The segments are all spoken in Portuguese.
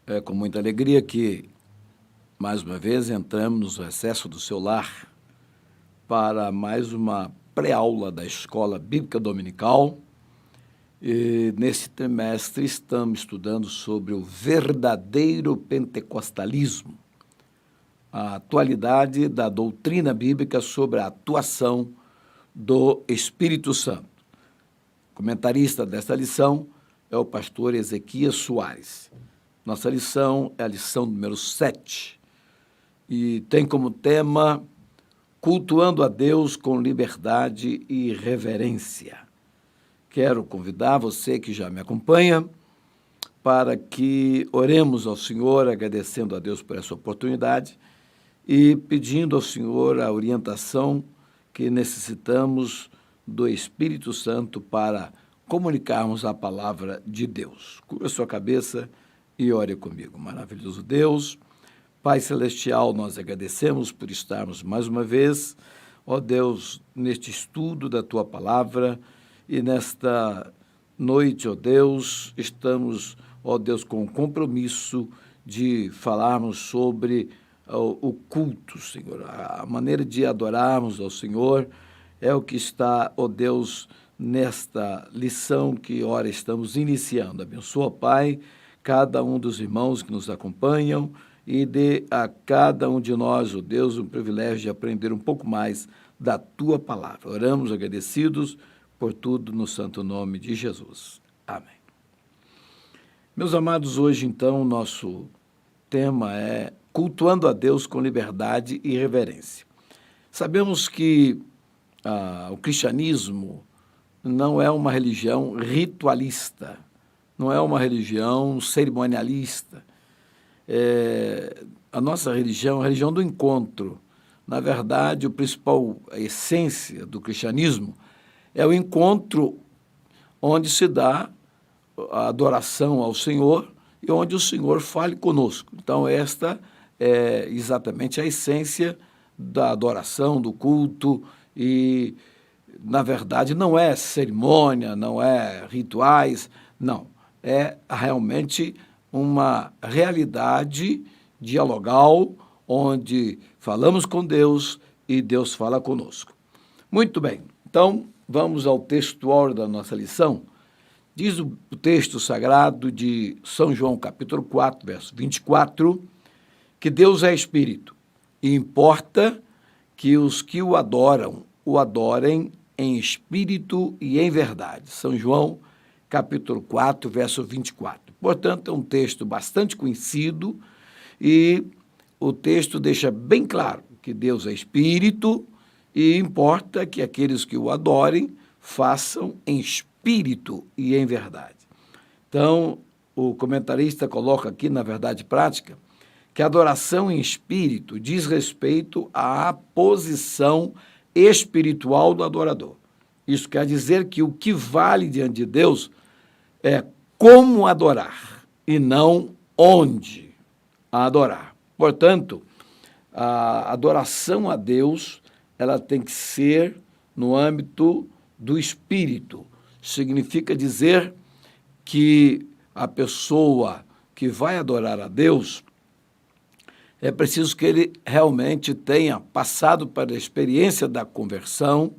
É com muita alegria que, mais uma vez, entramos no recesso do seu lar para mais uma pré-aula da Escola Bíblica Dominical. E, nesse trimestre, estamos estudando sobre o verdadeiro pentecostalismo, a atualidade da doutrina bíblica sobre a atuação do Espírito Santo. O comentarista desta lição é o pastor Ezequias Soares. Nossa lição é a lição número 7 e tem como tema Cultuando a Deus com liberdade e reverência. Quero convidar você que já me acompanha para que oremos ao Senhor, agradecendo a Deus por essa oportunidade e pedindo ao Senhor a orientação que necessitamos do Espírito Santo para comunicarmos a palavra de Deus. Cubra sua cabeça e ore comigo. Maravilhoso Deus, Pai Celestial, nós agradecemos por estarmos mais uma vez, ó Deus, neste estudo da Tua Palavra e nesta noite, ó Deus, estamos, ó Deus, com o compromisso de falarmos sobre o culto, Senhor. A maneira de adorarmos ao Senhor é o que está, ó Deus, nesta lição que, ora, estamos iniciando. Abençoa, Pai, cada um dos irmãos que nos acompanham e dê a cada um de nós, ó Deus, um privilégio de aprender um pouco mais da Tua Palavra. Oramos agradecidos por tudo no santo nome de Jesus. Amém. Meus amados, hoje, então, nosso tema é Cultuando a Deus com liberdade e reverência. Sabemos que o cristianismo não é uma religião ritualista, não é uma religião cerimonialista. A nossa religião é a religião do encontro. Na verdade, a essência do cristianismo é o encontro onde se dá a adoração ao Senhor e onde o Senhor fale conosco. Então, esta é exatamente a essência da adoração, do culto e, na verdade, não é cerimônia, não é rituais, não. É realmente uma realidade dialogal onde falamos com Deus e Deus fala conosco. Muito bem, então vamos ao textual da nossa lição. Diz o texto sagrado de São João, capítulo 4, verso 24, que Deus é Espírito e importa que os que o adorem em espírito e em verdade. São João, capítulo 4, verso 24. Portanto, é um texto bastante conhecido e o texto deixa bem claro que Deus é Espírito e importa que aqueles que o adorem façam em espírito e em verdade. Então, o comentarista coloca aqui, na verdade prática, que a adoração em espírito diz respeito à posição espiritual do adorador. Isso quer dizer que o que vale diante de Deus é como adorar e não onde adorar. Portanto, a adoração a Deus, ela tem que ser no âmbito do espírito. Significa dizer que a pessoa que vai adorar a Deus, é preciso que ele realmente tenha passado pela experiência da conversão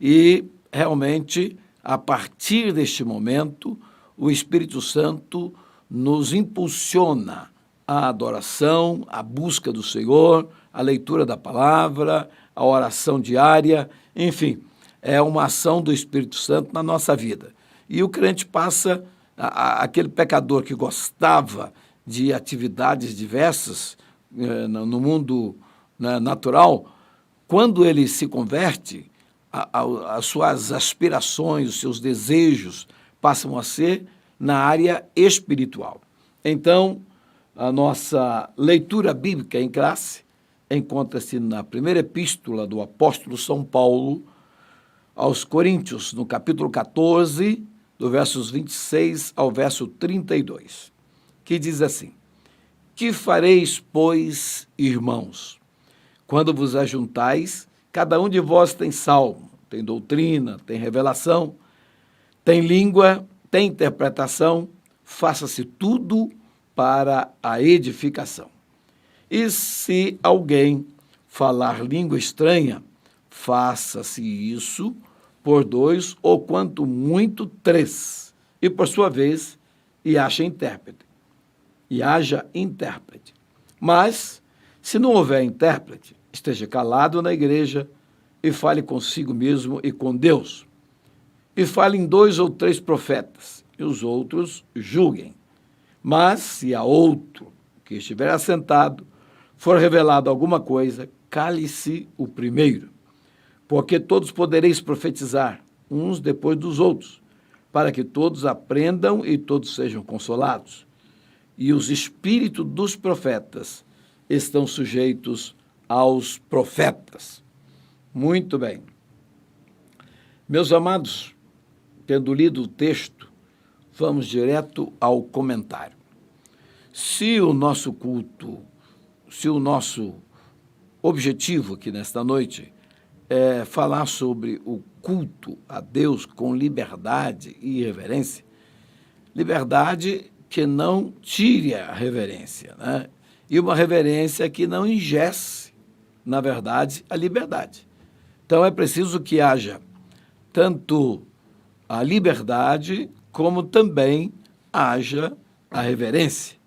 e realmente, a partir deste momento, o Espírito Santo nos impulsiona à adoração, à busca do Senhor, à leitura da palavra, à oração diária, enfim, é uma ação do Espírito Santo na nossa vida. E o crente passa, aquele pecador que gostava de atividades diversas no mundo natural, quando ele se converte, as suas aspirações, os seus desejos passam a ser na área espiritual. Então, a nossa leitura bíblica em classe encontra-se na primeira epístola do apóstolo São Paulo aos Coríntios, no capítulo 14, do versos 26 ao verso 32, que diz assim: Que fareis, pois, irmãos, quando vos ajuntais? Cada um de vós tem salmo, tem doutrina, tem revelação, tem língua, tem interpretação. faça-se tudo para a edificação. E se alguém falar língua estranha, faça-se isso por 2 ou quanto muito 3, e por sua vez, haja intérprete. Mas, se não houver intérprete, esteja calado na igreja e fale consigo mesmo e com Deus. E fale em 2 ou 3 profetas, e os outros julguem. Mas, se a outro que estiver assentado for revelado alguma coisa, cale-se o primeiro, porque todos podereis profetizar, uns depois dos outros, para que todos aprendam e todos sejam consolados. E os espíritos dos profetas estão sujeitos aos profetas. Muito bem. Meus amados, tendo lido o texto, vamos direto ao comentário. Se o nosso objetivo aqui nesta noite é falar sobre o culto a Deus com liberdade e reverência, liberdade que não tire a reverência, né? E uma reverência que não engesse, na verdade, a liberdade. Então, é preciso que haja tanto a liberdade como também haja a reverência.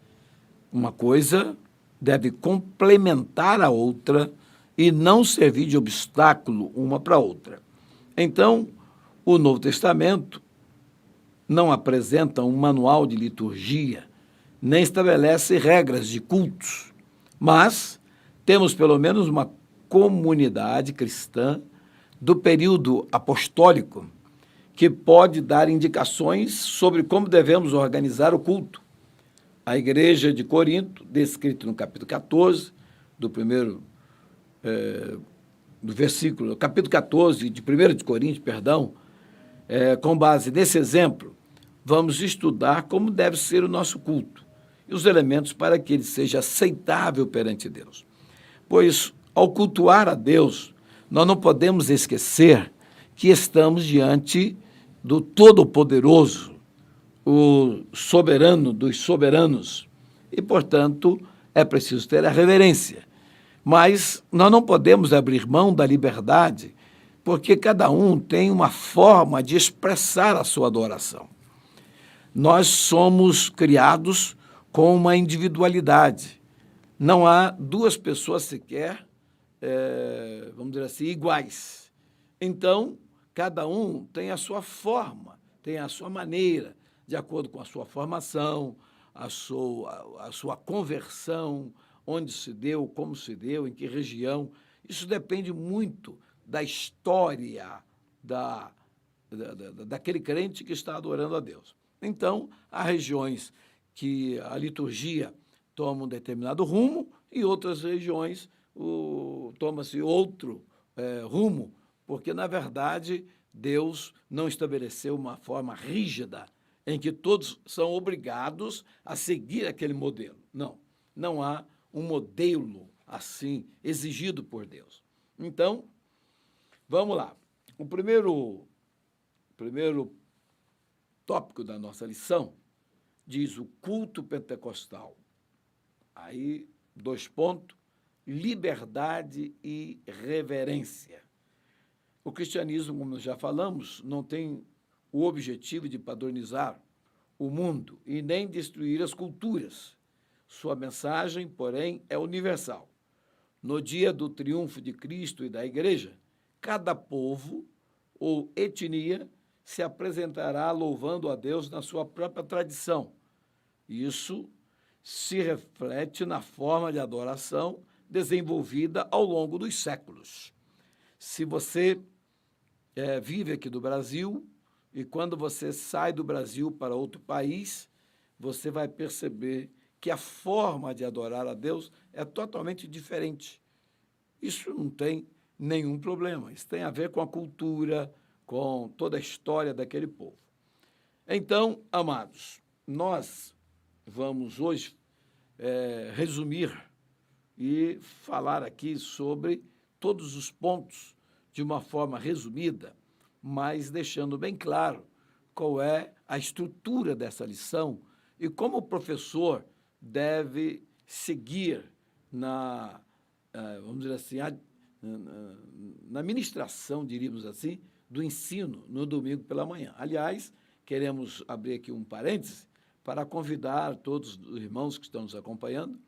Uma coisa deve complementar a outra e não servir de obstáculo uma para a outra. Então, o Novo Testamento não apresenta um manual de liturgia, nem estabelece regras de cultos, mas temos pelo menos uma comunidade cristã do período apostólico que pode dar indicações sobre como devemos organizar o culto. A igreja de Corinto, descrita no capítulo 14, capítulo 14 de 1 de Coríntios, com base nesse exemplo, vamos estudar como deve ser o nosso culto e os elementos para que ele seja aceitável perante Deus. Pois, ao cultuar a Deus, nós não podemos esquecer que estamos diante do Todo-Poderoso, o soberano dos soberanos, e, portanto, é preciso ter a reverência. Mas nós não podemos abrir mão da liberdade, porque cada um tem uma forma de expressar a sua adoração. Nós somos criados com uma individualidade. Não há 2 pessoas sequer, vamos dizer assim, iguais. Então, cada um tem a sua forma, tem a sua maneira, de acordo com a sua formação, a sua conversão, onde se deu, como se deu, em que região. Isso depende muito da história daquele crente que está adorando a Deus. Então, há regiões que a liturgia toma um determinado rumo e outras regiões toma-se outro rumo, porque, na verdade, Deus não estabeleceu uma forma rígida em que todos são obrigados a seguir aquele modelo. Não, não há um modelo assim exigido por Deus. Então, vamos lá. O primeiro tópico da nossa lição diz o culto pentecostal. Aí, 2 pontos, liberdade e reverência. O cristianismo, como nós já falamos, não tem o objetivo de padronizar o mundo e nem destruir as culturas. Sua mensagem, porém, é universal. No dia do triunfo de Cristo e da Igreja, cada povo ou etnia se apresentará louvando a Deus na sua própria tradição. Isso se reflete na forma de adoração desenvolvida ao longo dos séculos. Se você vive aqui do Brasil e quando você sai do Brasil para outro país, você vai perceber que a forma de adorar a Deus é totalmente diferente. Isso não tem nenhum problema. Isso tem a ver com a cultura, com toda a história daquele povo. Então, amados, nós vamos hoje resumir e falar aqui sobre todos os pontos de uma forma resumida, mas deixando bem claro qual é a estrutura dessa lição e como o professor deve seguir vamos dizer assim, na ministração, diríamos assim, do ensino no domingo pela manhã. Aliás, queremos abrir aqui um parêntese para convidar todos os irmãos que estão nos acompanhando,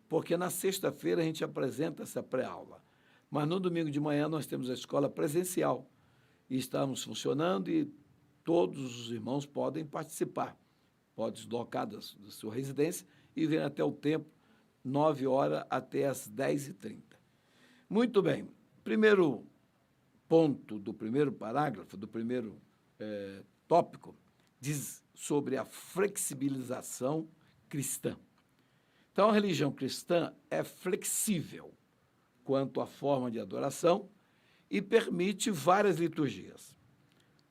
porque na sexta-feira a gente apresenta essa pré-aula, mas no domingo de manhã nós temos a escola presencial e estamos funcionando e todos os irmãos podem participar, podem deslocar da sua residência e vir até o templo, 9 horas até as 10h30. Muito bem, primeiro ponto do primeiro parágrafo, do primeiro tópico, diz sobre a flexibilização cristã. Então, a religião cristã é flexível quanto à forma de adoração e permite várias liturgias.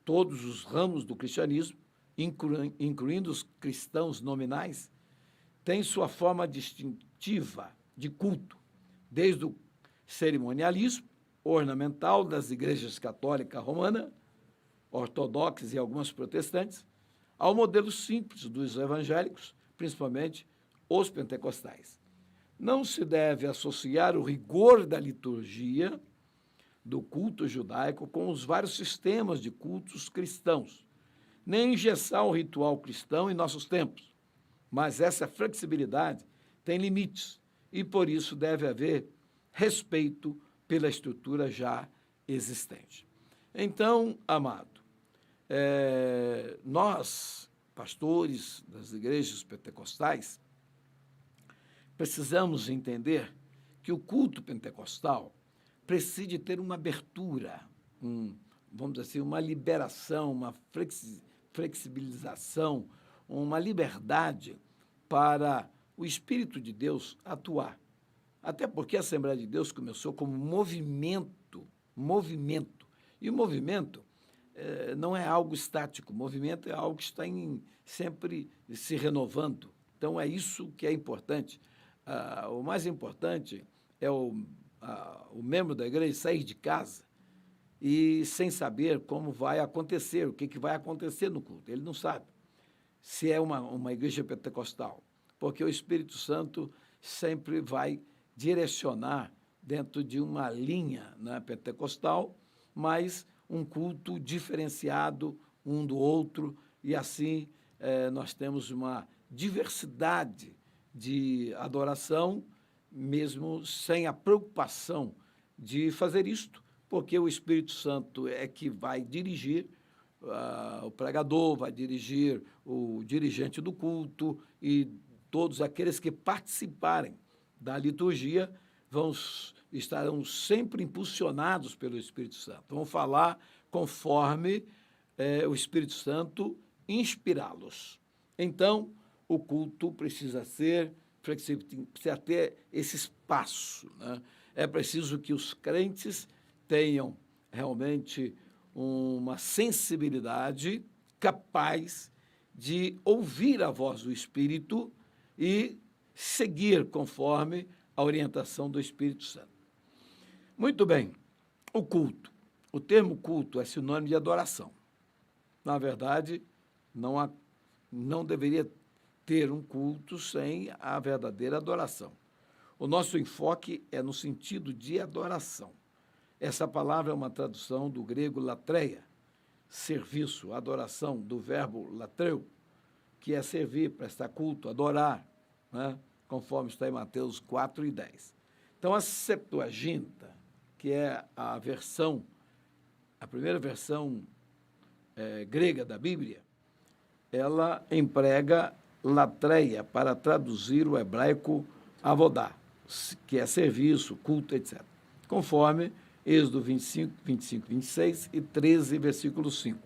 Todos os ramos do cristianismo, incluindo os cristãos nominais, têm sua forma distintiva de culto, desde o cerimonialismo ornamental das igrejas católica romana, ortodoxas e algumas protestantes, ao modelo simples dos evangélicos, principalmente os pentecostais. Não se deve associar o rigor da liturgia do culto judaico com os vários sistemas de cultos cristãos, nem engessar o ritual cristão em nossos tempos. Mas essa flexibilidade tem limites e, por isso, deve haver respeito pela estrutura já existente. Então, amado, nós, pastores das igrejas pentecostais, precisamos entender que o culto pentecostal precisa ter uma abertura, vamos dizer assim, uma liberação, uma flexibilização, uma liberdade para o Espírito de Deus atuar. Até porque a Assembleia de Deus começou como movimento. E o movimento não é algo estático, o movimento é algo que está sempre se renovando. Então, é isso que é importante. O mais importante é o membro da igreja sair de casa e sem saber como vai acontecer, o que vai acontecer no culto. Ele não sabe se é uma igreja pentecostal, porque o Espírito Santo sempre vai direcionar dentro de uma linha, né, pentecostal, mas um culto diferenciado um do outro, e assim nós temos uma diversidade de adoração, mesmo sem a preocupação de fazer isto, porque o Espírito Santo é que vai dirigir o pregador, vai dirigir o dirigente do culto e todos aqueles que participarem da liturgia estarão sempre impulsionados pelo Espírito Santo. Vão falar conforme o Espírito Santo inspirá-los. Então, o culto precisa ser flexível, precisa ter esse espaço, né? É preciso que os crentes tenham realmente uma sensibilidade capaz de ouvir a voz do Espírito e seguir conforme a orientação do Espírito Santo. Muito bem, o culto. O termo culto é sinônimo de adoração. Na verdade, não deveria ter um culto sem a verdadeira adoração. O nosso enfoque é no sentido de adoração. Essa palavra é uma tradução do grego latreia, serviço, adoração, do verbo latreu, que é servir, prestar culto, adorar, né? Conforme está em Mateus 4:10. Então, a Septuaginta, que é a primeira versão grega da Bíblia, ela emprega latreia para traduzir o hebraico avodá, que é serviço, culto, etc. Conforme Êxodo 25, 26 e 13, versículo 5.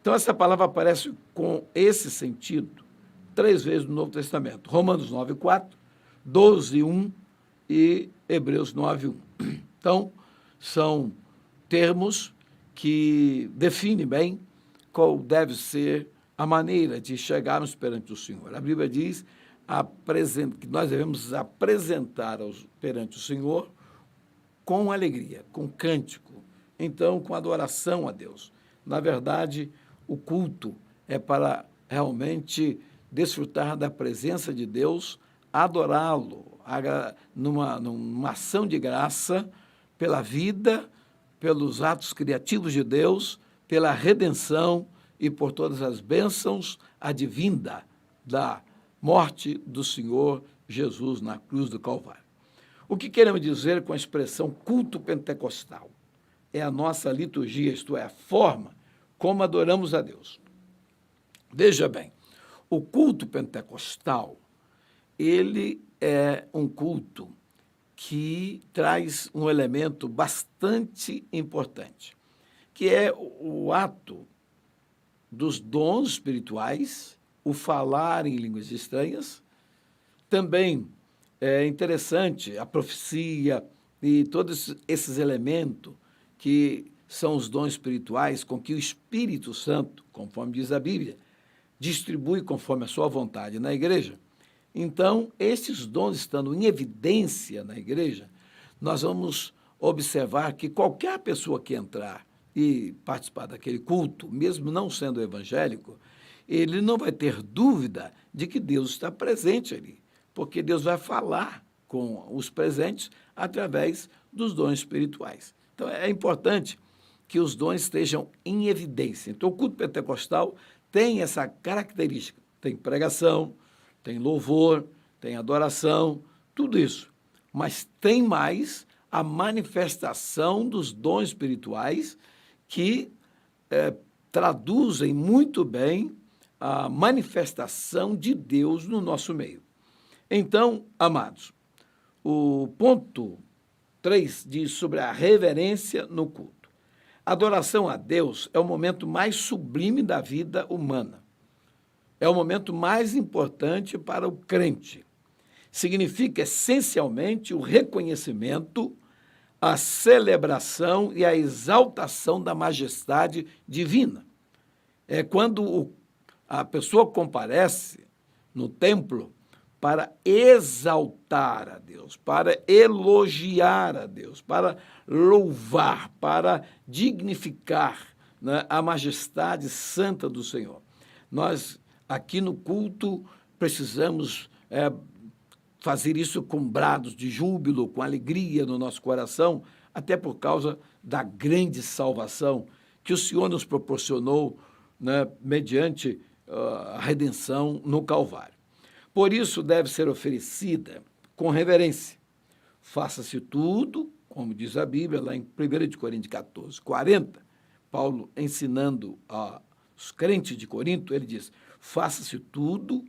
Então, essa palavra aparece com esse sentido 3 vezes no Novo Testamento. Romanos 9:4, 12:1 e Hebreus 9:1. Então, são termos que definem bem qual deve ser a maneira de chegarmos perante o Senhor. A Bíblia diz que nós devemos apresentar perante o Senhor com alegria, com cântico, então com adoração a Deus. Na verdade, o culto é para realmente desfrutar da presença de Deus, adorá-lo, numa ação de graça pela vida, pelos atos criativos de Deus, pela redenção e por todas as bênçãos advinda da morte do Senhor Jesus na cruz do Calvário. O que queremos dizer com a expressão culto pentecostal? É a nossa liturgia, isto é, a forma como adoramos a Deus. Veja bem, o culto pentecostal, ele é um culto que traz um elemento bastante importante, que é o ato dos dons espirituais, o falar em línguas estranhas. Também é interessante a profecia e todos esses elementos que são os dons espirituais com que o Espírito Santo, conforme diz a Bíblia, distribui conforme a sua vontade na igreja. Então, esses dons estando em evidência na igreja, nós vamos observar que qualquer pessoa que entrar e participar daquele culto, mesmo não sendo evangélico, ele não vai ter dúvida de que Deus está presente ali, porque Deus vai falar com os presentes através dos dons espirituais. Então, é importante que os dons estejam em evidência. Então, o culto pentecostal tem essa característica. Tem pregação, tem louvor, tem adoração, tudo isso. Mas tem mais a manifestação dos dons espirituais que traduzem muito bem a manifestação de Deus no nosso meio. Então, amados, o ponto 3 diz sobre a reverência no culto. A adoração a Deus é o momento mais sublime da vida humana. É o momento mais importante para o crente. Significa essencialmente o reconhecimento, a celebração e a exaltação da majestade divina. É quando a pessoa comparece no templo para exaltar a Deus, para elogiar a Deus, para louvar, para dignificar, né, a majestade santa do Senhor. Nós, aqui no culto, precisamos fazer isso com brados de júbilo, com alegria no nosso coração, até por causa da grande salvação que o Senhor nos proporcionou, né, mediante a redenção no Calvário. Por isso, deve ser oferecida com reverência. Faça-se tudo, como diz a Bíblia, lá em 1 Coríntios 14, 40, Paulo ensinando aos crentes de Corinto, ele diz, faça-se tudo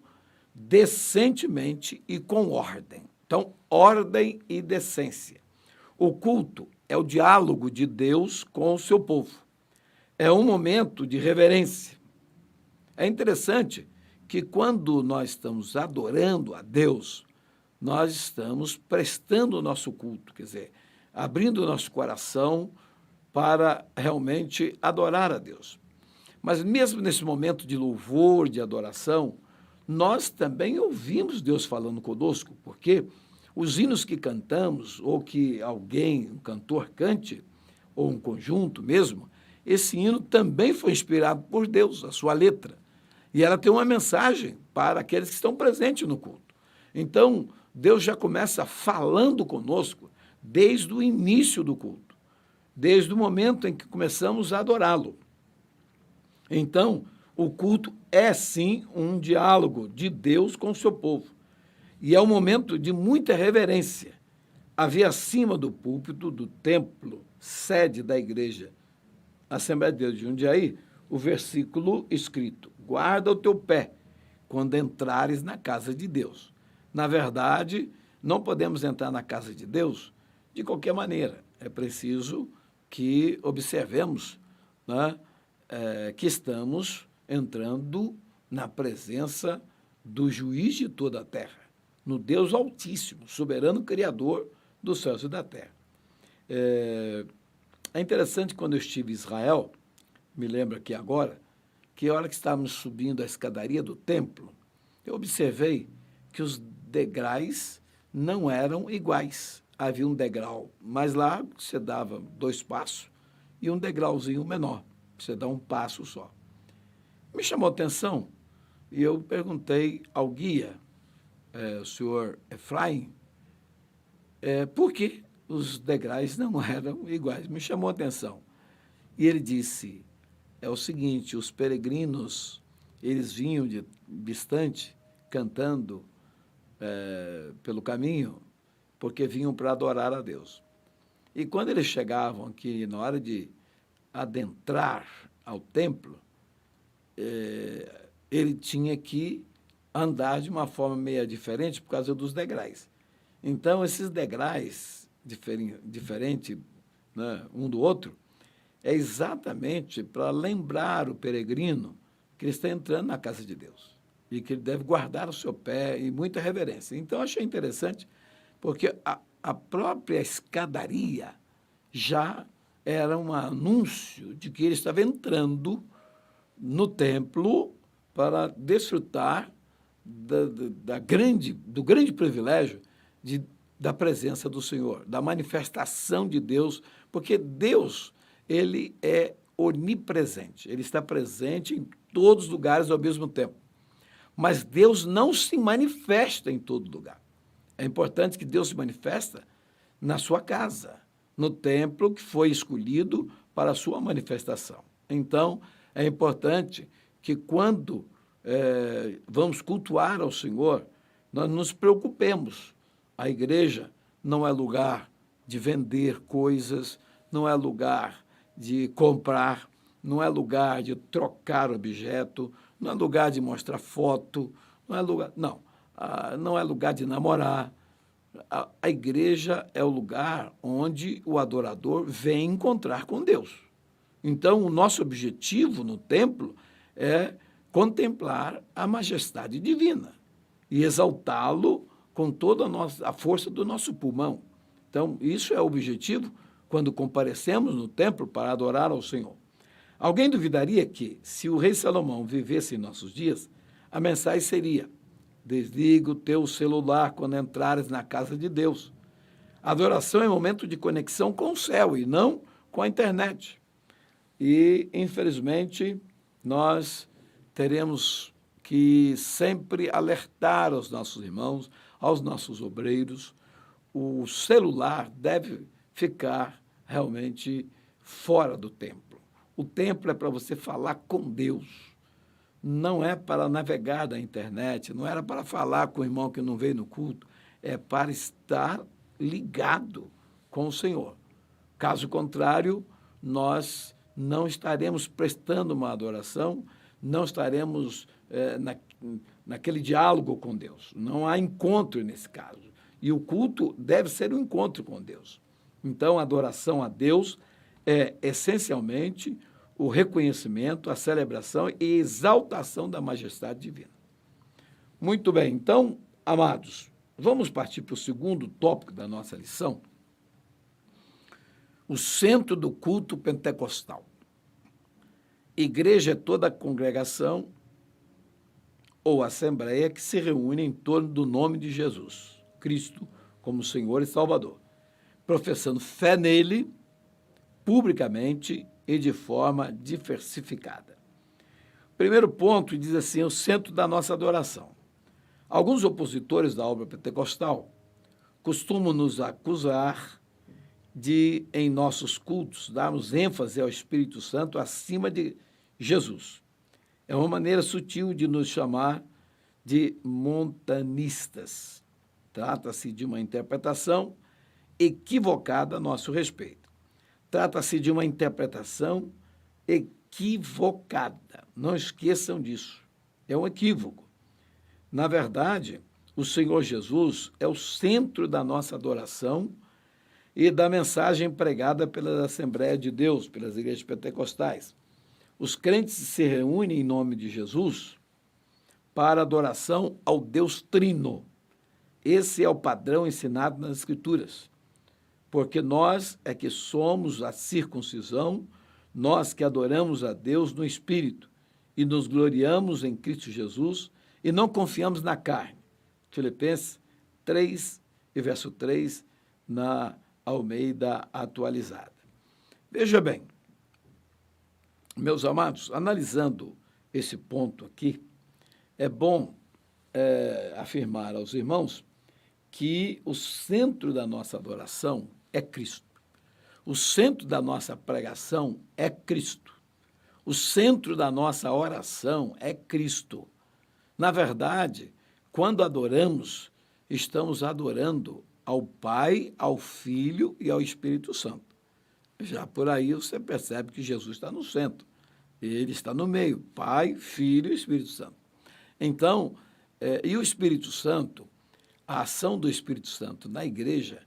decentemente e com ordem. Então, ordem e decência. O culto é o diálogo de Deus com o seu povo. É um momento de reverência. É interessante que quando nós estamos adorando a Deus, nós estamos prestando o nosso culto, quer dizer, abrindo o nosso coração para realmente adorar a Deus. Mas mesmo nesse momento de louvor, de adoração, nós também ouvimos Deus falando conosco, porque os hinos que cantamos, ou que alguém, um cantor cante, ou um conjunto mesmo, esse hino também foi inspirado por Deus, a sua letra. E ela tem uma mensagem para aqueles que estão presentes no culto. Então, Deus já começa falando conosco desde o início do culto, desde o momento em que começamos a adorá-lo. Então, o culto é, sim, um diálogo de Deus com o seu povo. E é um momento de muita reverência. Havia acima do púlpito do templo, sede da igreja Assembleia de Deus de Jundiaí, o versículo escrito, guarda o teu pé quando entrares na casa de Deus. Na verdade, não podemos entrar na casa de Deus de qualquer maneira. É preciso que observemos, né, que estamos entrando na presença do juiz de toda a terra, no Deus Altíssimo, soberano Criador dos céus e da terra. É interessante, quando eu estive em Israel, me lembro aqui agora, que a hora que estávamos subindo a escadaria do templo, eu observei que os degraus não eram iguais. Havia um degrau mais largo, que você dava 2 passos, e um degrauzinho menor, que você dá um passo só. Me chamou a atenção E eu perguntei ao guia, o senhor Efraim, por que os degraus não eram iguais. Me chamou a atenção. E ele disse, é o seguinte, os peregrinos, eles vinham de distante, cantando pelo caminho, porque vinham para adorar a Deus. E quando eles chegavam aqui, na hora de adentrar ao templo, ele tinha que andar de uma forma meio diferente por causa dos degraus. Então, esses degraus diferentes, né, um do outro, é exatamente para lembrar o peregrino que ele está entrando na casa de Deus e que ele deve guardar o seu pé e muita reverência. Então, achei interessante, porque a própria escadaria já era um anúncio de que ele estava entrando no templo para desfrutar do grande privilégio da presença do Senhor, da manifestação de Deus, porque Deus, ele é onipresente, ele está presente em todos os lugares ao mesmo tempo. Mas Deus não se manifesta em todo lugar. É importante que Deus se manifesta na sua casa, no templo que foi escolhido para a sua manifestação. Então, é importante que quando vamos cultuar ao Senhor, nós nos preocupemos. A igreja não é lugar de vender coisas, não é lugar de comprar, não é lugar de trocar objeto, não é lugar de mostrar foto, não é lugar, não é lugar de namorar. A igreja é o lugar onde o adorador vem encontrar com Deus. Então, o nosso objetivo no templo é contemplar a majestade divina e exaltá-lo com toda a força do nosso pulmão. Então, isso é o objetivo quando comparecemos no templo para adorar ao Senhor. Alguém duvidaria que, se o rei Salomão vivesse em nossos dias, a mensagem seria: desliga o teu celular quando entrares na casa de Deus. A adoração é momento de conexão com o céu e não com a internet. E, infelizmente, nós teremos que sempre alertar aos nossos irmãos, aos nossos obreiros, o celular deve ficar realmente fora do templo. O templo é para você falar com Deus, não é para navegar na internet, não era para falar com o irmão que não veio no culto, é para estar ligado com o Senhor. Caso contrário, nós não estaremos prestando uma adoração, não estaremos naquele diálogo com Deus. Não há encontro nesse caso. E o culto deve ser um encontro com Deus. Então, a adoração a Deus é, essencialmente, o reconhecimento, a celebração e exaltação da majestade divina. Muito bem. Então, amados, vamos partir para o segundo tópico da nossa lição, o centro do culto pentecostal. Igreja é toda a congregação ou assembleia que se reúne em torno do nome de Jesus, Cristo, como Senhor e Salvador, professando fé nele, publicamente e de forma diversificada. Primeiro ponto diz assim, o centro da nossa adoração. Alguns opositores da obra pentecostal costumam nos acusar de, em nossos cultos, darmos ênfase ao Espírito Santo acima de Jesus. É uma maneira sutil de nos chamar de montanistas. Trata-se de uma interpretação equivocada a nosso respeito. Trata-se de uma interpretação equivocada. Não esqueçam disso. É um equívoco. Na verdade, o Senhor Jesus é o centro da nossa adoração e da mensagem pregada pela Assembleia de Deus, pelas igrejas pentecostais. Os crentes se reúnem em nome de Jesus para adoração ao Deus Trino. Esse é o padrão ensinado nas Escrituras, porque nós é que somos a circuncisão, nós que adoramos a Deus no Espírito e nos gloriamos em Cristo Jesus e não confiamos na carne. Filipenses 3, e verso 3, na Almeida atualizada. Veja bem, meus amados, analisando esse ponto aqui, é bom afirmar aos irmãos que o centro da nossa adoração é Cristo. O centro da nossa pregação é Cristo. O centro da nossa oração é Cristo. Na verdade, quando adoramos, estamos adorando ao Pai, ao Filho e ao Espírito Santo. Já por aí você percebe que Jesus está no centro. Ele está no meio, Pai, Filho e Espírito Santo. Então, e o Espírito Santo, a ação do Espírito Santo na igreja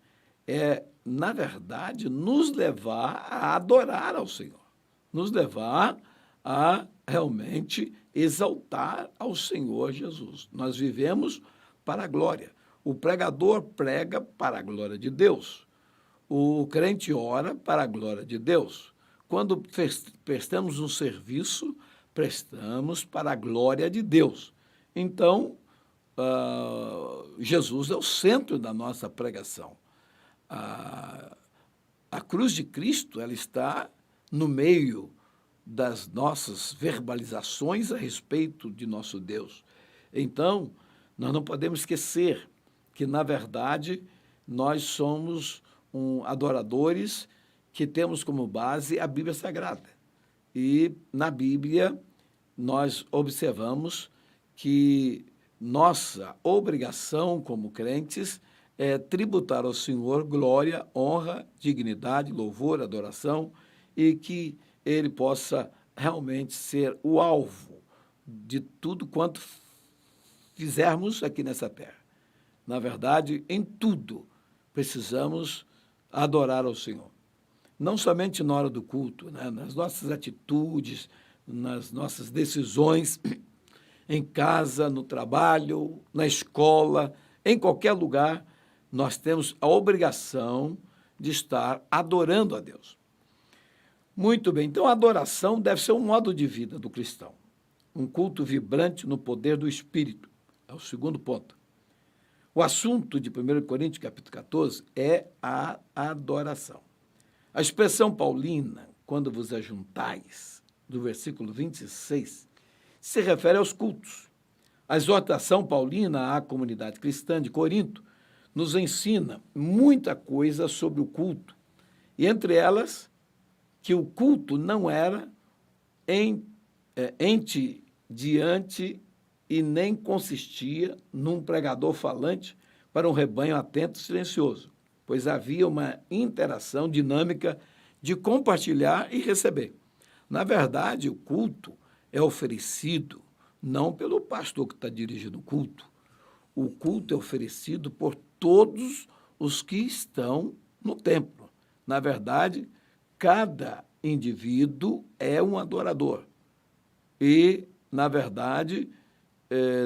é, na verdade, nos levar a adorar ao Senhor, nos levar a realmente exaltar ao Senhor Jesus. Nós vivemos para a glória. O pregador prega para a glória de Deus. O crente ora para a glória de Deus. Quando prestamos um serviço, prestamos para a glória de Deus. Então, Jesus é o centro da nossa pregação. A cruz de Cristo, ela está no meio das nossas verbalizações a respeito de nosso Deus. Então, nós não podemos esquecer que, na verdade, nós somos adoradores que temos como base a Bíblia Sagrada. E, na Bíblia, nós observamos que nossa obrigação como crentes é tributar ao Senhor glória, honra, dignidade, louvor, adoração, e que Ele possa realmente ser o alvo de tudo quanto fizermos aqui nessa terra. Na verdade, em tudo, precisamos adorar ao Senhor. Não somente na hora do culto, né? Nas nossas atitudes, nas nossas decisões, em casa, no trabalho, na escola, em qualquer lugar, nós temos a obrigação de estar adorando a Deus. Muito bem, então a adoração deve ser um modo de vida do cristão, um culto vibrante no poder do Espírito. É o segundo ponto. O assunto de 1 Coríntios, capítulo 14, é a adoração. A expressão paulina, quando vos ajuntais, do versículo 26, se refere aos cultos. A exortação paulina à comunidade cristã de Corinto nos ensina muita coisa sobre o culto, e entre elas, que o culto não era ente diante e nem consistia num pregador falante para um rebanho atento e silencioso, pois havia uma interação dinâmica de compartilhar e receber. Na verdade, o culto é oferecido não pelo pastor que está dirigindo o culto. O culto é oferecido por todos os que estão no templo. Na verdade, cada indivíduo é um adorador. E, na verdade,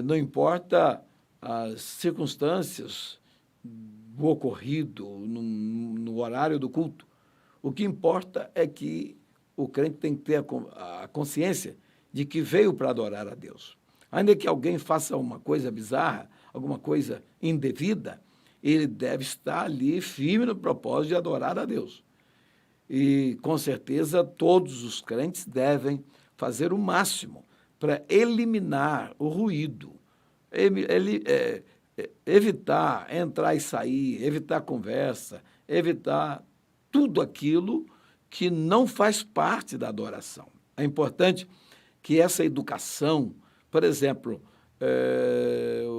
não importa as circunstâncias do ocorrido no horário do culto, o que importa é que o crente tem que ter a consciência de que veio para adorar a Deus. Ainda que alguém faça uma coisa bizarra, alguma coisa indevida, ele deve estar ali firme no propósito de adorar a Deus. E, com certeza, todos os crentes devem fazer o máximo para eliminar o ruído, evitar entrar e sair, evitar conversa, evitar tudo aquilo que não faz parte da adoração. É importante que essa educação, por exemplo,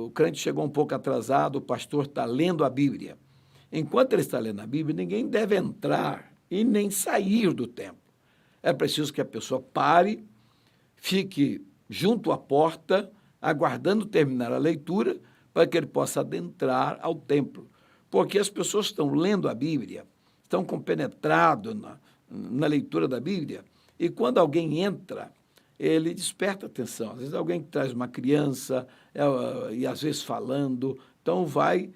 o crente chegou um pouco atrasado, o pastor está lendo a Bíblia. Enquanto ele está lendo a Bíblia, ninguém deve entrar e nem sair do templo. É preciso que a pessoa pare, fique junto à porta, aguardando terminar a leitura, para que ele possa adentrar ao templo. Porque as pessoas estão lendo a Bíblia, estão compenetrados na leitura da Bíblia, e quando alguém entra, ele desperta atenção. Às vezes alguém traz uma criança, e às vezes falando, então vai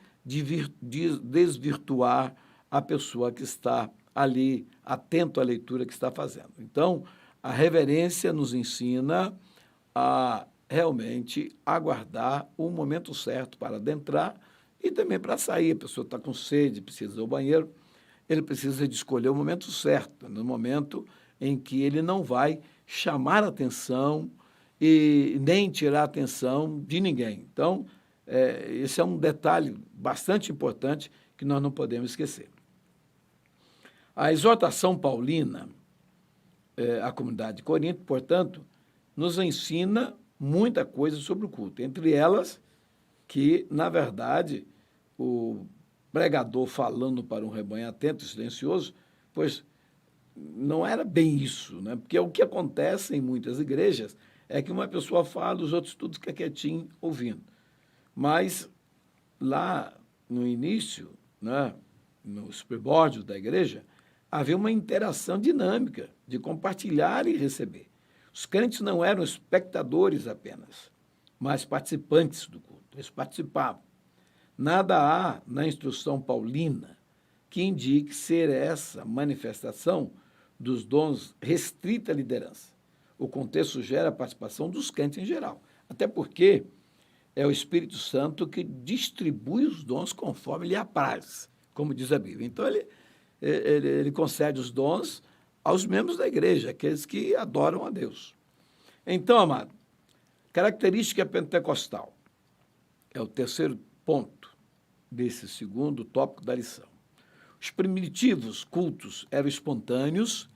desvirtuar a pessoa que está ali, atento à leitura que está fazendo. Então, a reverência nos ensina a realmente aguardar o momento certo para adentrar e também para sair. A pessoa está com sede, precisa ir ao banheiro, ele precisa de escolher o momento certo, no momento em que ele não vai chamar a atenção e nem tirar a atenção de ninguém. Então, esse é um detalhe bastante importante que nós não podemos esquecer. A exortação paulina à comunidade de Corinto, portanto, nos ensina muita coisa sobre o culto. Entre elas, que, na verdade, o pregador falando para um rebanho atento e silencioso, pois não era bem isso, né? Porque o que acontece em muitas igrejas é que uma pessoa fala, os outros todos ficam quietinhos ouvindo. Mas lá no início, né, nos primórdios da igreja, havia uma interação dinâmica de compartilhar e receber. Os crentes não eram espectadores apenas, mas participantes do culto. Eles participavam. Nada há na instrução paulina que indique ser essa manifestação dos dons restrita à liderança. O contexto sugere a participação dos crentes em geral, até porque é o Espírito Santo que distribui os dons conforme lhe apraz, como diz a Bíblia. Então, ele concede os dons aos membros da igreja, aqueles que adoram a Deus. Então, amado, característica pentecostal é o terceiro ponto desse segundo tópico da lição. Os primitivos cultos eram espontâneos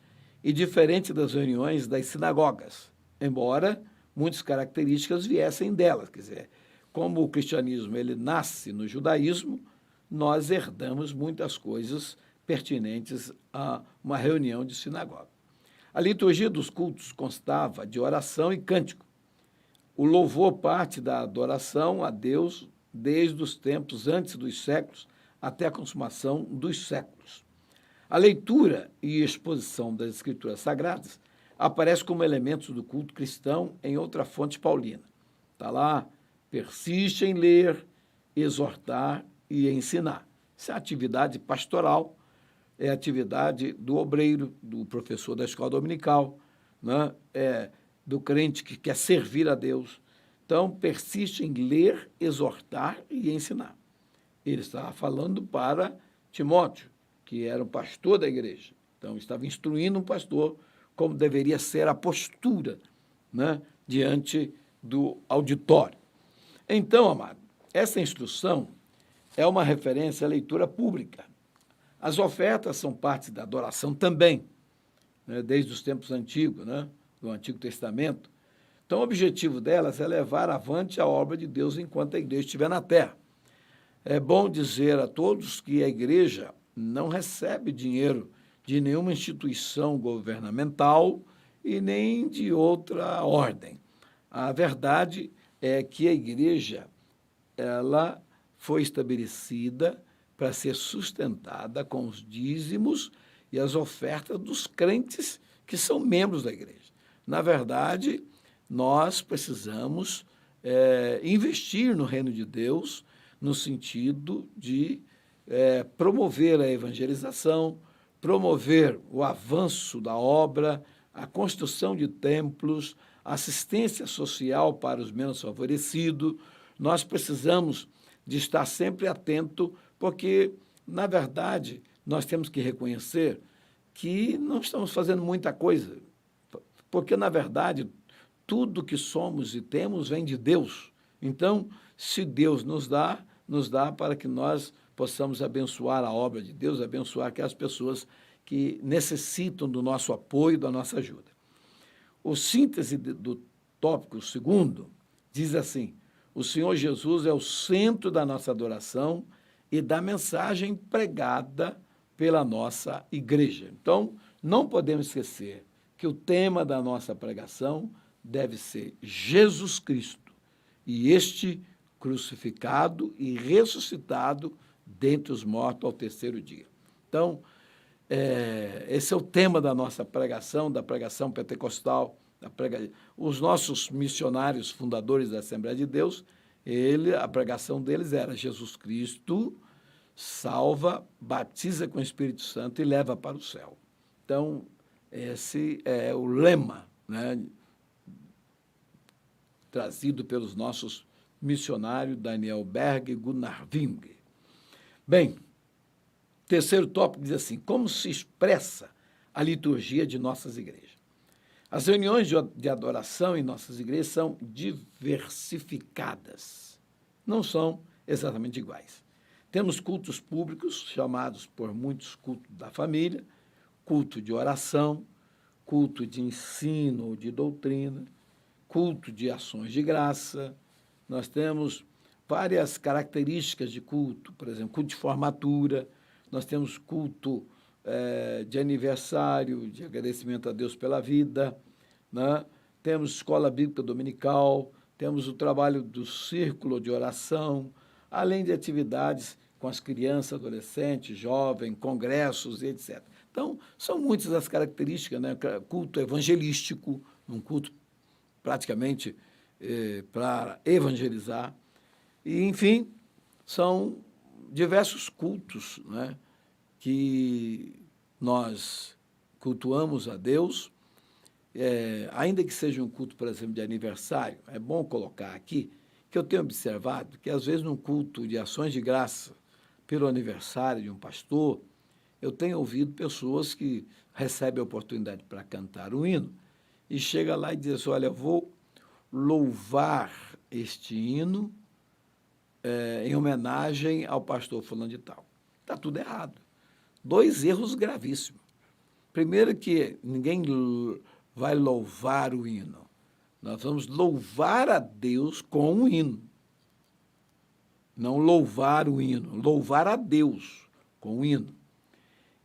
e diferentes das reuniões das sinagogas, embora muitas características viessem delas. Quer dizer, como o cristianismo ele nasce no judaísmo, nós herdamos muitas coisas pertinentes a uma reunião de sinagoga. A liturgia dos cultos constava de oração e cântico. O louvor parte da adoração a Deus desde os tempos antes dos séculos até a consumação dos séculos. A leitura e exposição das Escrituras Sagradas aparece como elementos do culto cristão em outra fonte paulina. Está lá, persiste em ler, exortar e ensinar. Isso é atividade pastoral, é atividade do obreiro, do professor da escola dominical, né? Do crente que quer servir a Deus. Então, persiste em ler, exortar e ensinar. Ele estava falando para Timóteo, que era o pastor da igreja. Então, estava instruindo um pastor como deveria ser a postura, né, diante do auditório. Então, amado, essa instrução é uma referência à leitura pública. As ofertas são parte da adoração também, né, desde os tempos antigos, né, do Antigo Testamento. Então, o objetivo delas é levar avante a obra de Deus enquanto a igreja estiver na terra. É bom dizer a todos que a igreja não recebe dinheiro de nenhuma instituição governamental e nem de outra ordem. A verdade é que a igreja ela foi estabelecida para ser sustentada com os dízimos e as ofertas dos crentes que são membros da igreja. Na verdade, nós precisamos investir no reino de Deus no sentido de promover a evangelização, promover o avanço da obra, a construção de templos, assistência social para os menos favorecidos. Nós precisamos de estar sempre atento, porque, na verdade, nós temos que reconhecer que não estamos fazendo muita coisa, porque, na verdade, tudo que somos e temos vem de Deus. Então, se Deus nos dá para que nós possamos abençoar a obra de Deus, abençoar aquelas pessoas que necessitam do nosso apoio, da nossa ajuda. O síntese do tópico segundo diz assim: o Senhor Jesus é o centro da nossa adoração e da mensagem pregada pela nossa igreja. Então, não podemos esquecer que o tema da nossa pregação deve ser Jesus Cristo, e este crucificado e ressuscitado dentre os mortos ao terceiro dia. Então, esse é o tema da nossa pregação, da pregação pentecostal. Os nossos missionários fundadores da Assembleia de Deus, a pregação deles era: Jesus Cristo salva, batiza com o Espírito Santo e leva para o céu. Então, esse é o lema, né, trazido pelos nossos missionários Daniel Berg e Gunnar Wing. Bem, terceiro tópico diz assim: como se expressa a liturgia de nossas igrejas? As reuniões de adoração em nossas igrejas são diversificadas, não são exatamente iguais. Temos cultos públicos, chamados por muitos culto da família, culto de oração, culto de ensino ou de doutrina, culto de ações de graça. Nós temos várias características de culto, por exemplo, culto de formatura, nós temos culto de aniversário, de agradecimento a Deus pela vida, né? Temos escola bíblica dominical, temos o trabalho do círculo de oração, além de atividades com as crianças, adolescentes, jovens, congressos, etc. Então, são muitas as características, né? Culto evangelístico, um culto praticamente para evangelizar. E, enfim, são diversos cultos, né, que nós cultuamos a Deus, ainda que seja um culto, por exemplo, de aniversário. É bom colocar aqui que eu tenho observado que, às vezes, num culto de ações de graça pelo aniversário de um pastor, eu tenho ouvido pessoas que recebem a oportunidade para cantar um hino e chega lá e diz assim, olha, eu vou louvar este hino em homenagem ao pastor fulano de tal. Está tudo errado. Dois erros gravíssimos. Primeiro que ninguém vai louvar o hino. Nós vamos louvar a Deus com um hino. Não louvar o hino, louvar a Deus com o hino.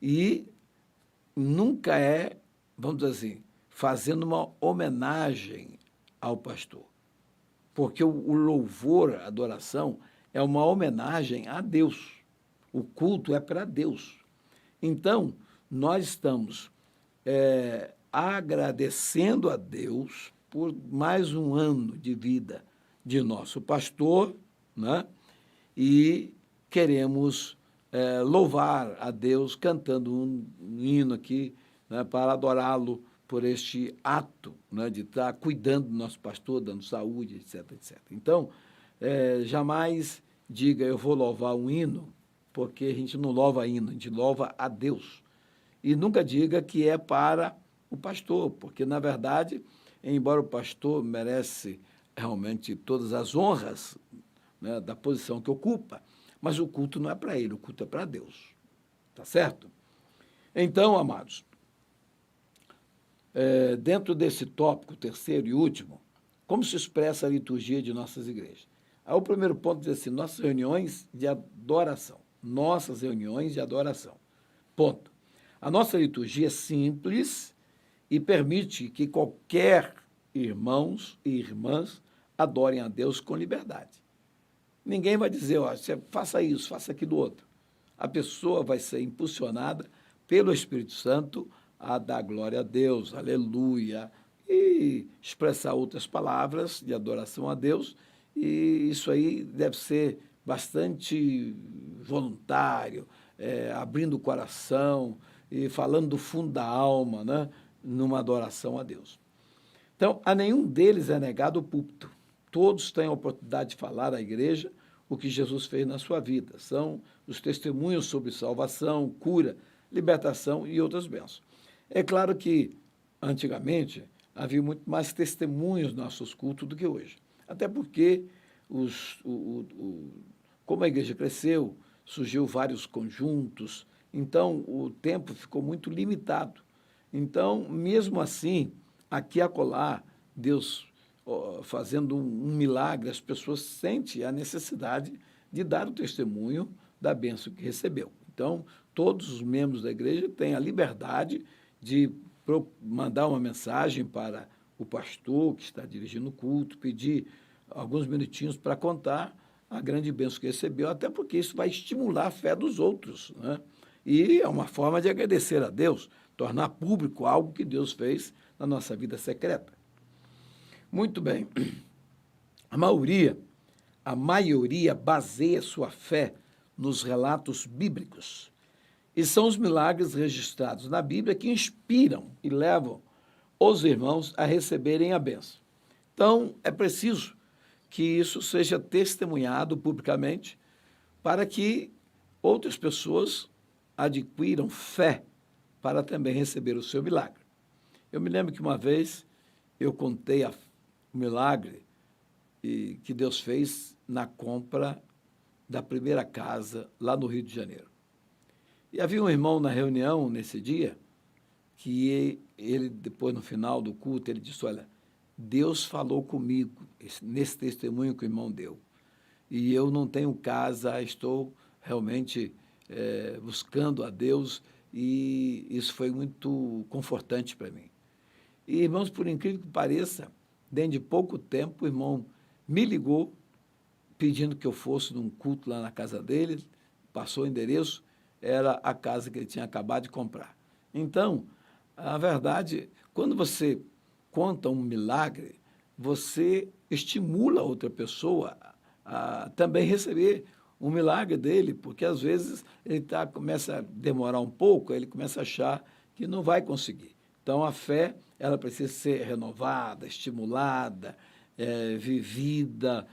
E nunca vamos dizer assim, fazendo uma homenagem ao pastor. Porque o louvor, a adoração, é uma homenagem a Deus. O culto é para Deus. Então, nós estamos agradecendo a Deus por mais um ano de vida de nosso pastor, né? E queremos louvar a Deus cantando um hino aqui, né, para adorá-lo por este ato, né, de estar cuidando do nosso pastor, dando saúde, etc, etc. Então, jamais diga, eu vou louvar um hino, porque a gente não louva hino, a gente louva a Deus. E nunca diga que é para o pastor, porque, na verdade, embora o pastor merece realmente todas as honras, né, da posição que ocupa, mas o culto não é para ele, o culto é para Deus. Tá certo? Então, amados, dentro desse tópico, terceiro e último, como se expressa a liturgia de nossas igrejas? Aí o primeiro ponto diz assim, nossas reuniões de adoração. Nossas reuniões de adoração. Ponto. A nossa liturgia é simples e permite que qualquer irmãos e irmãs adorem a Deus com liberdade. Ninguém vai dizer, ó, você faça isso, faça aquilo outro. A pessoa vai ser impulsionada pelo Espírito Santo a dar glória a Deus, aleluia, e expressar outras palavras de adoração a Deus, e isso aí deve ser bastante voluntário, abrindo o coração e falando do fundo da alma, né, numa adoração a Deus. Então, a nenhum deles é negado o púlpito. Todos têm a oportunidade de falar à igreja o que Jesus fez na sua vida. São os testemunhos sobre salvação, cura, libertação e outras bênçãos. É claro que, antigamente, havia muito mais testemunhos nos nossos cultos do que hoje. Até porque, como a igreja cresceu, surgiu vários conjuntos, então o tempo ficou muito limitado. Então, mesmo assim, aqui e acolá, Deus fazendo um milagre, as pessoas sentem a necessidade de dar o testemunho da bênção que recebeu. Então, todos os membros da igreja têm a liberdade de mandar uma mensagem para o pastor que está dirigindo o culto, pedir alguns minutinhos para contar a grande bênção que recebeu, até porque isso vai estimular a fé dos outros, né? E é uma forma de agradecer a Deus, tornar público algo que Deus fez na nossa vida secreta. Muito bem. A maioria baseia sua fé nos relatos bíblicos. E são os milagres registrados na Bíblia que inspiram e levam os irmãos a receberem a bênção. Então, é preciso que isso seja testemunhado publicamente para que outras pessoas adquiram fé para também receber o seu milagre. Eu me lembro que uma vez eu contei o milagre que Deus fez na compra da primeira casa lá no Rio de Janeiro. E havia um irmão na reunião nesse dia que ele, depois, no final do culto, ele disse, olha, Deus falou comigo nesse testemunho que o irmão deu. E eu não tenho casa, estou realmente buscando a Deus e isso foi muito confortante para mim. E, irmãos, por incrível que pareça, dentro de pouco tempo, o irmão me ligou pedindo que eu fosse num culto lá na casa dele, passou o endereço, era a casa que ele tinha acabado de comprar. Então, a verdade, quando você conta um milagre, você estimula outra pessoa a também receber um milagre dele, porque às vezes ele começa a demorar um pouco, ele começa a achar que não vai conseguir. Então, a fé, ela precisa ser renovada, estimulada, vivida,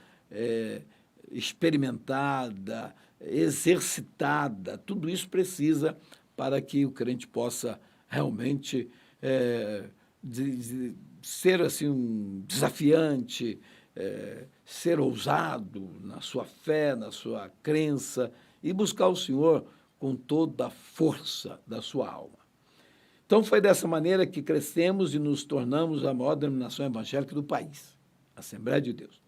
experimentada, exercitada. Tudo isso precisa para que o crente possa realmente ser assim um desafiante, ser ousado na sua fé, na sua crença e buscar o Senhor com toda a força da sua alma. Então, foi dessa maneira que crescemos e nos tornamos a maior denominação evangélica do país, a Assembleia de Deus.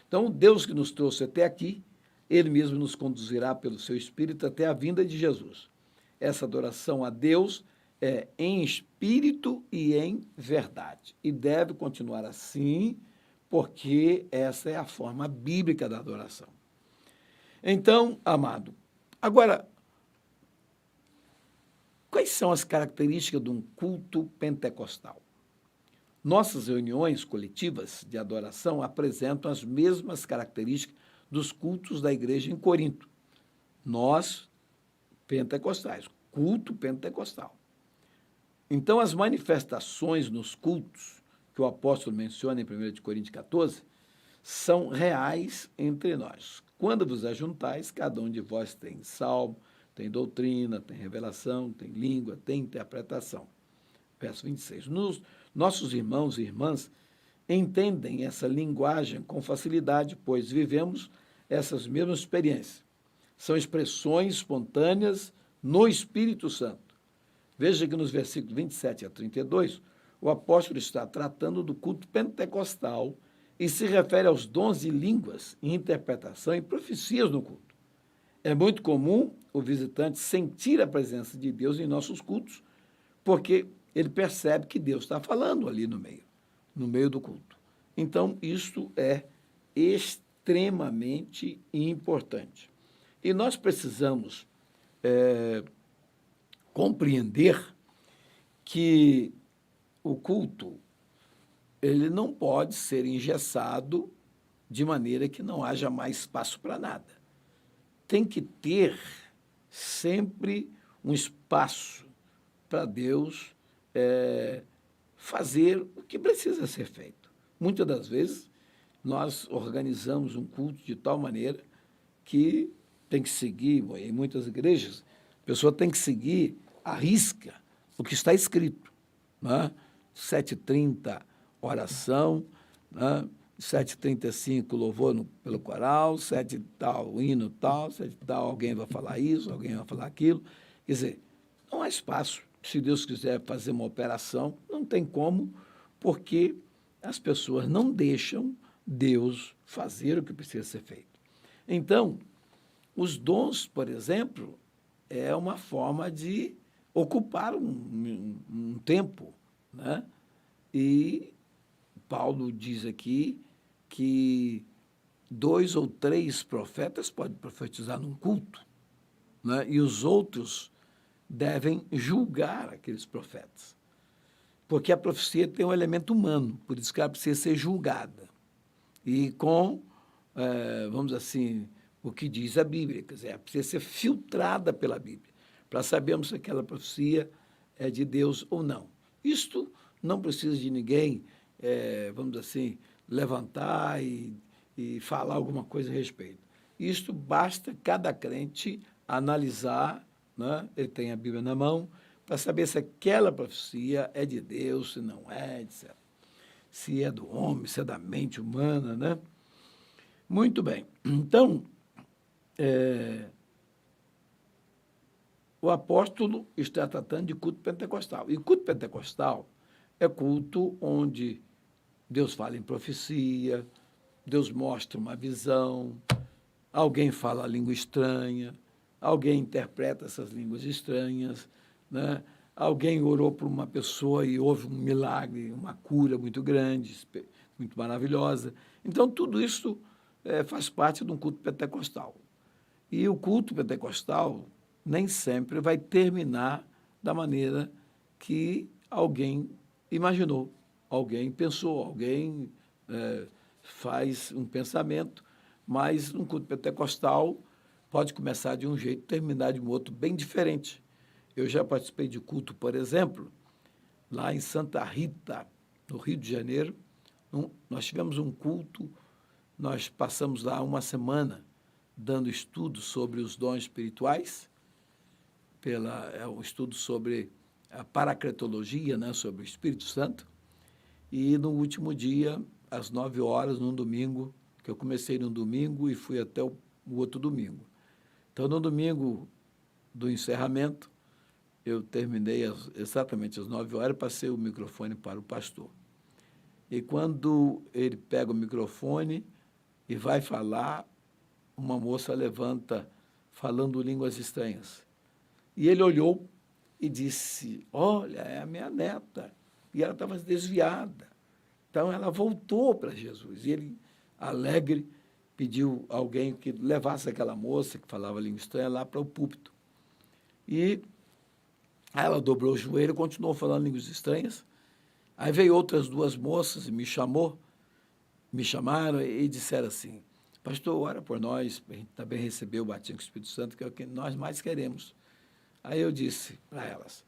Então, o Deus que nos trouxe até aqui, Ele mesmo nos conduzirá pelo seu Espírito até a vinda de Jesus. Essa adoração a Deus é em espírito e em verdade. E deve continuar assim, porque essa é a forma bíblica da adoração. Então, amado, agora, quais são as características de um culto pentecostal? Nossas reuniões coletivas de adoração apresentam as mesmas características dos cultos da igreja em Corinto. Nós, pentecostais, culto pentecostal. Então, as manifestações nos cultos, que o apóstolo menciona em 1 Coríntios 14, são reais entre nós. Quando vos ajuntais, cada um de vós tem salmo, tem doutrina, tem revelação, tem língua, tem interpretação. Verso 26. Nossos irmãos e irmãs entendem essa linguagem com facilidade, pois vivemos essas mesmas experiências. São expressões espontâneas no Espírito Santo. Veja que nos versículos 27 a 32, o apóstolo está tratando do culto pentecostal e se refere aos dons de línguas, interpretação e profecias no culto. É muito comum o visitante sentir a presença de Deus em nossos cultos, porque ele percebe que Deus está falando ali no meio do culto. Então, isto é extremamente importante. E nós precisamos compreender que o culto ele não pode ser engessado de maneira que não haja mais espaço para nada. Tem que ter sempre um espaço para Deus fazer o que precisa ser feito. Muitas das vezes, nós organizamos um culto de tal maneira que tem que seguir, em muitas igrejas, a pessoa tem que seguir à risca o que está escrito. Né? 7h30, oração, né? 7h35, louvor pelo coral, 7 tal, hino tal, 7 tal, alguém vai falar isso, alguém vai falar aquilo. Quer dizer, não há espaço. Se Deus quiser fazer uma operação, não tem como, porque as pessoas não deixam Deus fazer o que precisa ser feito. Então, os dons, por exemplo, é uma forma de ocupar um tempo, né? E Paulo diz aqui que 2 ou 3 profetas podem profetizar num culto, né? E os outros devem julgar aqueles profetas. Porque a profecia tem um elemento humano, por isso que ela precisa ser julgada. E com, vamos dizer assim, o que diz a Bíblia, quer dizer, ela precisa ser filtrada pela Bíblia, para sabermos se aquela profecia é de Deus ou não. Isto não precisa de ninguém, vamos dizer assim, levantar e falar alguma coisa a respeito. Isto basta cada crente analisar, né? Ele tem a Bíblia na mão, para saber se aquela profecia é de Deus, se não é, etc. Se é do homem, se é da mente humana, né? Muito bem. Então, o apóstolo está tratando de culto pentecostal. E culto pentecostal é culto onde Deus fala em profecia, Deus mostra uma visão, alguém fala a língua estranha, alguém interpreta essas línguas estranhas, né? Alguém orou por uma pessoa e houve um milagre, uma cura muito grande, muito maravilhosa. Então, tudo isso faz parte de um culto pentecostal. E o culto pentecostal nem sempre vai terminar da maneira que alguém imaginou, alguém pensou, alguém faz um pensamento, mas um culto pentecostal pode começar de um jeito e terminar de um outro bem diferente. Eu já participei de culto, por exemplo, lá em Santa Rita, no Rio de Janeiro. Nós tivemos um culto, nós passamos lá uma semana dando estudos sobre os dons espirituais, um estudo sobre a paracletologia, né, sobre o Espírito Santo. E no último dia, às 9 horas, num domingo, que eu comecei no domingo e fui até o outro domingo. Então, no domingo do encerramento, eu terminei exatamente às 9 horas e passei o microfone para o pastor. E quando ele pega o microfone e vai falar, uma moça levanta falando línguas estranhas. E ele olhou e disse, olha, é a minha neta. E ela estava desviada. Então, ela voltou para Jesus. E ele, alegre, pediu alguém que levasse aquela moça que falava língua estranha lá para o púlpito. E ela dobrou o joelho e continuou falando línguas estranhas. Aí veio outras duas moças e me chamaram e disseram assim, pastor, ora por nós, a gente também recebeu o batismo com o Espírito Santo, que é o que nós mais queremos. Aí eu disse para elas,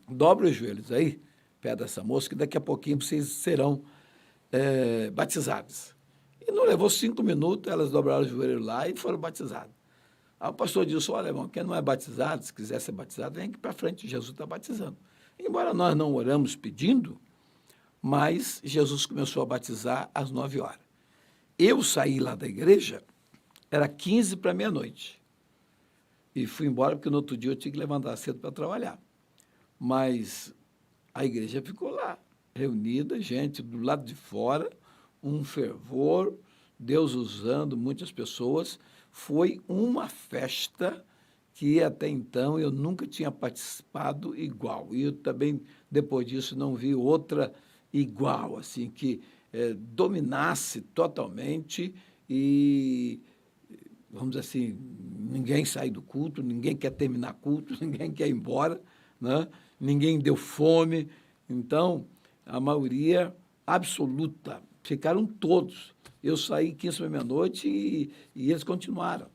dobre os joelhos aí, perto dessa moça, que daqui a pouquinho vocês serão batizadas. E não levou 5 minutos, elas dobraram o joelho lá e foram batizadas. Aí o pastor disse, olha, irmão, quem não é batizado, se quiser ser batizado, vem aqui para frente, Jesus está batizando. Embora nós não oramos pedindo, mas Jesus começou a batizar às 9 horas. Eu saí lá da igreja, era 15 para meia-noite. E fui embora, porque no outro dia eu tinha que levantar cedo para trabalhar. Mas a igreja ficou lá, reunida, gente do lado de fora, um fervor, Deus usando muitas pessoas. Foi uma festa que até então eu nunca tinha participado igual. E eu também, depois disso, não vi outra igual, assim, que dominasse totalmente e, vamos dizer assim, ninguém sai do culto, ninguém quer terminar culto, ninguém quer ir embora, né? Ninguém deu fome. Então, a maioria absoluta, ficaram todos. Eu saí 15 para meia-noite e eles continuaram.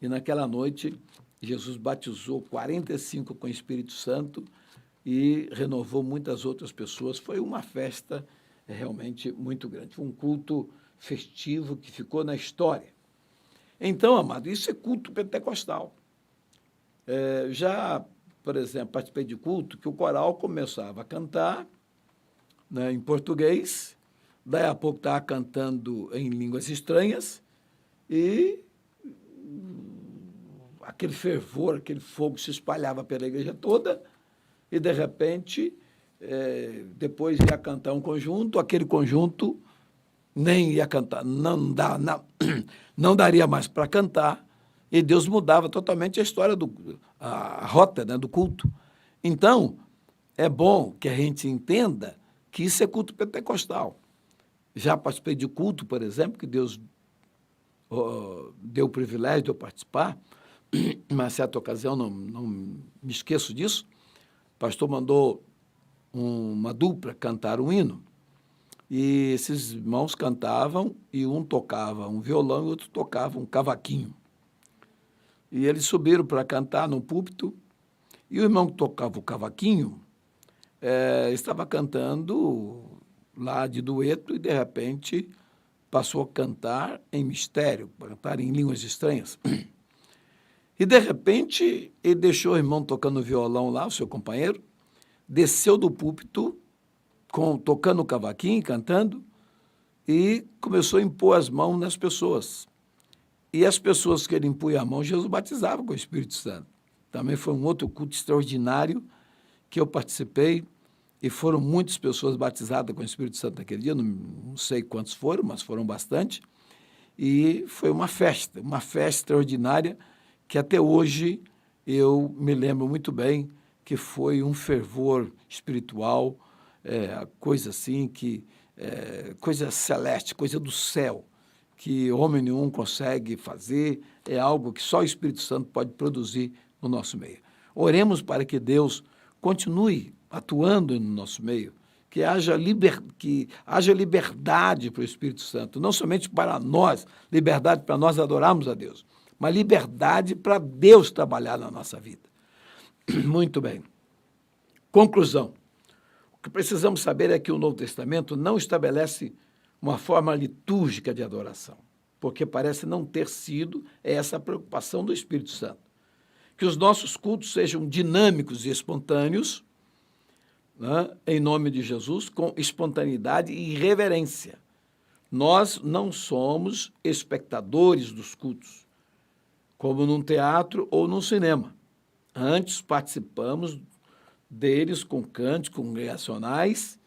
E naquela noite, Jesus batizou 45 com o Espírito Santo e renovou muitas outras pessoas. Foi uma festa realmente muito grande. Foi um culto festivo que ficou na história. Então, amado, isso é culto pentecostal. Já, por exemplo, participei de culto que o coral começava a cantar, né, em português, daí a pouco estava cantando em línguas estranhas e aquele fervor, aquele fogo se espalhava pela igreja toda e, de repente, depois ia cantar um conjunto, aquele conjunto nem ia cantar, não daria mais para cantar e Deus mudava totalmente a história, a rota, né, do culto. Então, é bom que a gente entenda que isso é culto pentecostal. Já participei de culto, por exemplo, que Deus deu o privilégio de eu participar, uma certa ocasião, não me esqueço disso, o pastor mandou uma dupla cantar um hino, e esses irmãos cantavam, e um tocava um violão e o outro tocava um cavaquinho. E eles subiram para cantar no púlpito, e o irmão que tocava o cavaquinho estava cantando lá de dueto e, de repente, passou a cantar em mistério, cantar em línguas estranhas. E, de repente, ele deixou o irmão tocando violão lá, o seu companheiro, desceu do púlpito, tocando o cavaquinho, cantando, e começou a impor as mãos nas pessoas. E as pessoas que ele impunha a mão, Jesus batizava com o Espírito Santo. Também foi um outro culto extraordinário que eu participei, e foram muitas pessoas batizadas com o Espírito Santo naquele dia, não sei quantos foram, mas foram bastante, e foi uma festa extraordinária, que até hoje eu me lembro muito bem que foi um fervor espiritual, coisa assim, coisa celeste, coisa do céu, que homem nenhum consegue fazer, é algo que só o Espírito Santo pode produzir no nosso meio. Oremos para que Deus continue atuando no nosso meio, que haja liberdade para o Espírito Santo, não somente para nós, liberdade para nós adorarmos a Deus, mas liberdade para Deus trabalhar na nossa vida. Muito bem. Conclusão. O que precisamos saber é que o Novo Testamento não estabelece uma forma litúrgica de adoração, porque parece não ter sido essa a preocupação do Espírito Santo. Que os nossos cultos sejam dinâmicos e espontâneos, né, em nome de Jesus, com espontaneidade e reverência. Nós não somos espectadores dos cultos, como num teatro ou num cinema. Antes participamos deles com cânticos congregacionais,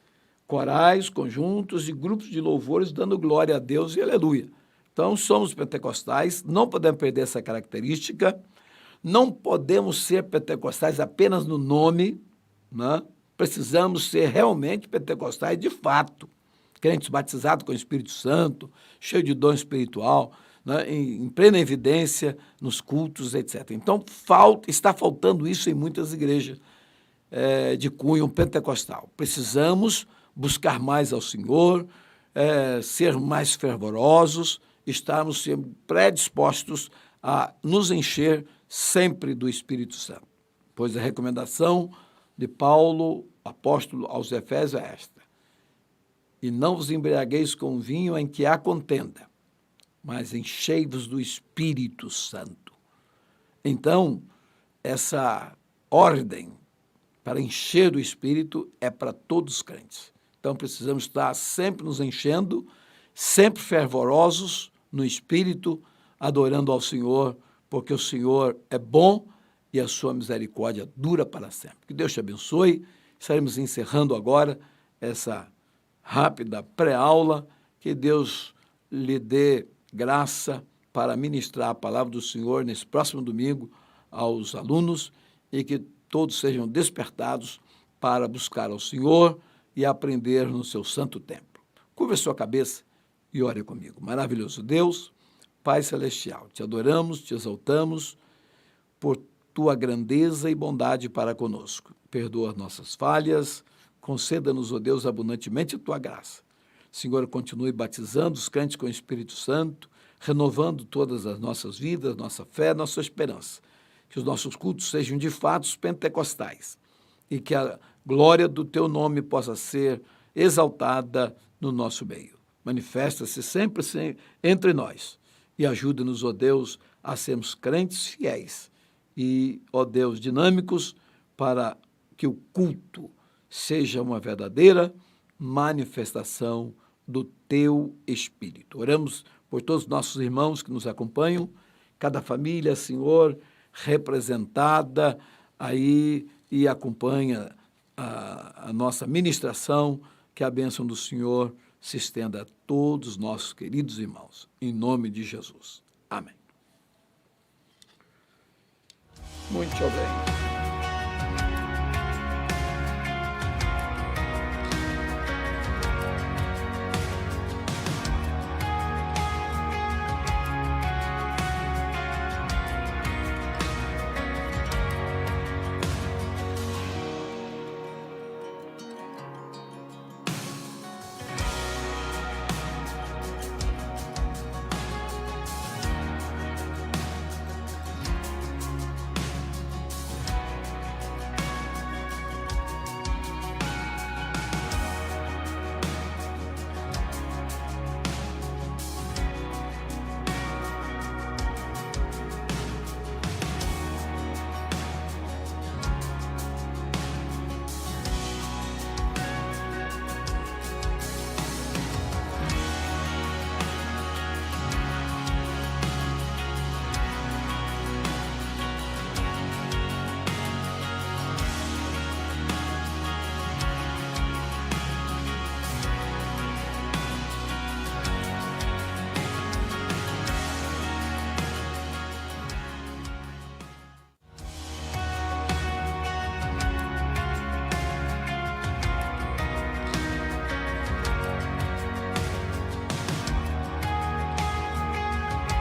corais, conjuntos e grupos de louvores dando glória a Deus e aleluia. Então, somos pentecostais, não podemos perder essa característica, não podemos ser pentecostais apenas no nome, né? Precisamos ser realmente pentecostais de fato, crentes batizados com o Espírito Santo, cheios de dom espiritual, né? em plena evidência nos cultos, etc. Então, está faltando isso em muitas igrejas de cunho pentecostal. Precisamos buscar mais ao Senhor, ser mais fervorosos, estarmos sempre predispostos a nos encher sempre do Espírito Santo. Pois a recomendação de Paulo, apóstolo aos Efésios, é esta: e não vos embriagueis com vinho em que há contenda, mas enchei-vos do Espírito Santo. Então, essa ordem para encher do Espírito é para todos os crentes. Então, precisamos estar sempre nos enchendo, sempre fervorosos no Espírito, adorando ao Senhor, porque o Senhor é bom e a sua misericórdia dura para sempre. Que Deus te abençoe. Estaremos encerrando agora essa rápida pré-aula. Que Deus lhe dê graça para ministrar a palavra do Senhor nesse próximo domingo aos alunos e que todos sejam despertados para buscar ao Senhor e aprender no seu santo templo. Curva a sua cabeça e ore comigo. Maravilhoso Deus, Pai Celestial, te adoramos, te exaltamos por tua grandeza e bondade para conosco. Perdoa nossas falhas, conceda-nos, ó Deus, abundantemente a tua graça. Senhor, continue batizando os crentes com o Espírito Santo, renovando todas as nossas vidas, nossa fé, nossa esperança. Que os nossos cultos sejam de fato pentecostais e que a glória do teu nome possa ser exaltada no nosso meio. Manifesta-se sempre entre nós e ajuda-nos, ó Deus, a sermos crentes fiéis e, ó Deus, dinâmicos para que o culto seja uma verdadeira manifestação do teu Espírito. Oramos por todos os nossos irmãos que nos acompanham, cada família, Senhor, representada aí e acompanha a nossa ministração, que a bênção do Senhor se estenda a todos os nossos queridos irmãos. Em nome de Jesus. Amém. Muito bem.